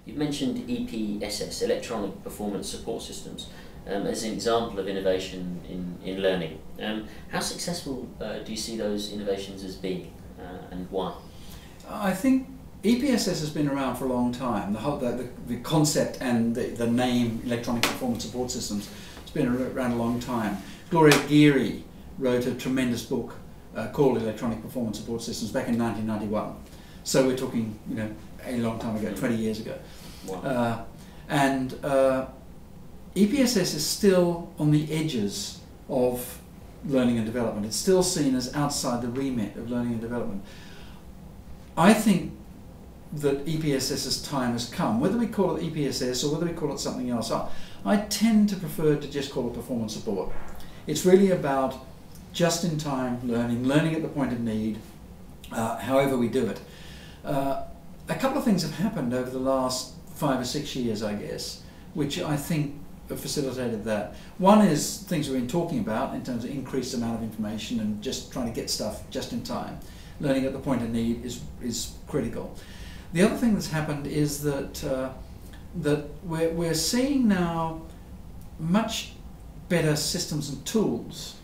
You've mentioned EPSS, Electronic Performance Support Systems, as an example of innovation in learning. How successful do you see those innovations as being, and why? I think EPSS has been around for a long time. The concept and the name Electronic Performance Support Systems has been around a long time. Gloria Geary wrote a tremendous book called Electronic Performance Support Systems back in 1991. So we're talking, a long time ago, 20 years ago. Wow. EPSS is still on the edges of learning and development. It's still seen as outside the remit of learning and development. I think that EPSS's time has come. Whether we call it EPSS or whether we call it something else, I tend to prefer to just call it performance support. It's really about just-in-time learning at the point of need, however we do it. A couple of things have happened over the last 5 or 6 years, I guess, which I think have facilitated that. One is things we've been talking about in terms of increased amount of information and just trying to get stuff just in time. Learning at the point of need is critical. The other thing that's happened is that we're seeing now much better systems and tools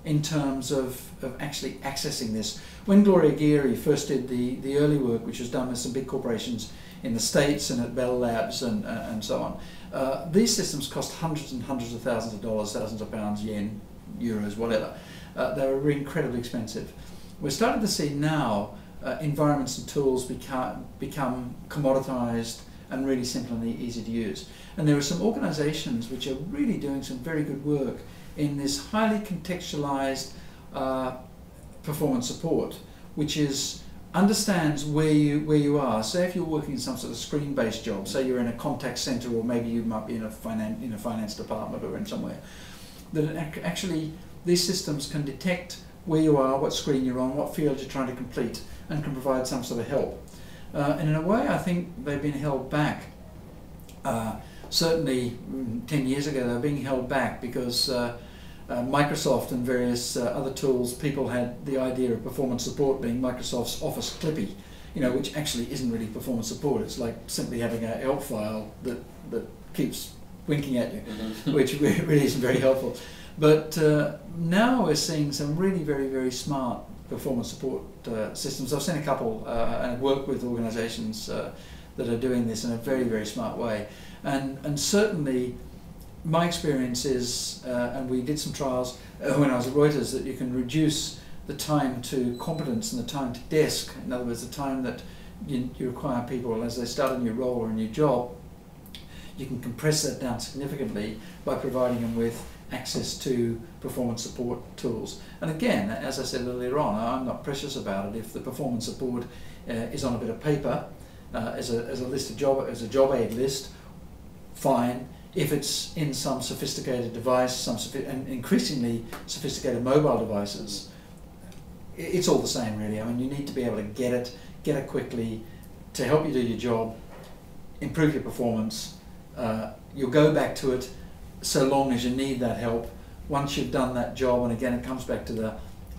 in terms of actually accessing this. When Gloria Geary first did the early work, which was done with some big corporations in the States and at Bell Labs and so on, these systems cost hundreds and hundreds of thousands of dollars, thousands of pounds, yen, euros, whatever. They were incredibly expensive. We're starting to see now environments and tools become commoditized and really simple and easy to use. And there are some organizations which are really doing some very good work in this highly contextualized performance support, which understands where you are. Say if you're working in some sort of screen-based job, say you're in a contact center, or maybe you might be in a finance department or in somewhere, that actually these systems can detect where you are, what screen you're on, what field you're trying to complete, and can provide some sort of help. And in a way, I think they've been held back. Certainly 10 years ago, they were being held back because Microsoft and various other tools, people had the idea of performance support being Microsoft's Office Clippy, which actually isn't really performance support. It's like simply having a help file that keeps winking at you, which really isn't very helpful. But now we're seeing some really very, very smart performance support systems. I've seen a couple and worked with organizations that are doing this in a very, very smart way. And certainly my experience is, and we did some trials when I was at Reuters, that you can reduce the time to competence and the time to desk. In other words, the time that you require people as they start a new role or a new job, you can compress that down significantly by providing them with access to performance support tools. And again, as I said earlier on, I'm not precious about it. If the performance support is on a bit of paper, as a list of as a job aid list, fine. If it's in some sophisticated device, and increasingly sophisticated mobile devices, it's all the same really. I mean, you need to be able to get it quickly to help you do your job, improve your performance. You'll go back to it so long as you need that help. Once you've done that job, and again it comes back to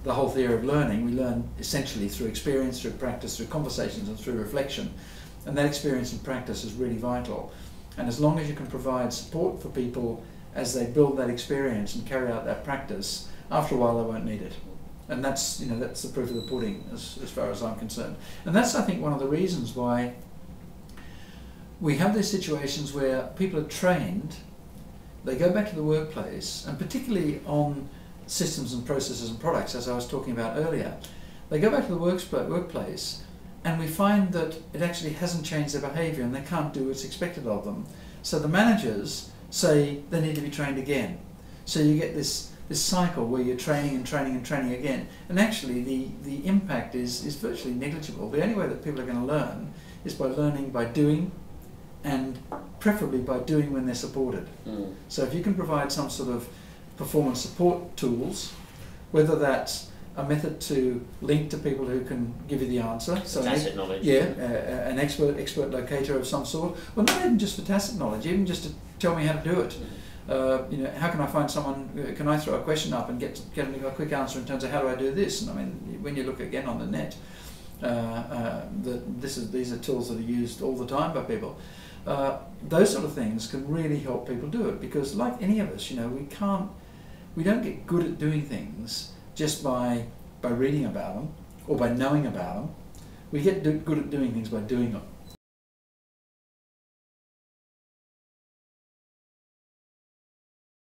the whole theory of learning, we learn essentially through experience, through practice, through conversations and through reflection, and that experience and practice is really vital. And as long as you can provide support for people as they build that experience and carry out that practice, after a while they won't need it. And that's that's the proof of the pudding as far as I'm concerned. And that's, I think, one of the reasons why we have these situations where people are trained, they go back to the workplace, and particularly on systems and processes and products, as I was talking about earlier, they go back to the workplace and we find that it actually hasn't changed their behaviour and they can't do what's expected of them. So the managers say they need to be trained again. So you get this cycle where you're training and training and training again, and actually the impact is virtually negligible. The only way that people are going to learn is by learning by doing, and preferably by doing when they're supported. So if you can provide some sort of performance support tools, whether that's a method to link to people who can give you the answer, so tacit knowledge, an expert locator of some sort, well, not even just for tacit knowledge, even just to tell me how to do it. How can I find someone? Can I throw a question up and get a quick answer in terms of how do I do this? And I mean, when you look again on the net, these are tools that are used all the time by people. those sort of things can really help people do it, because like any of us, we don't get good at doing things just by reading about them or by knowing about them. We get good at doing things by doing them.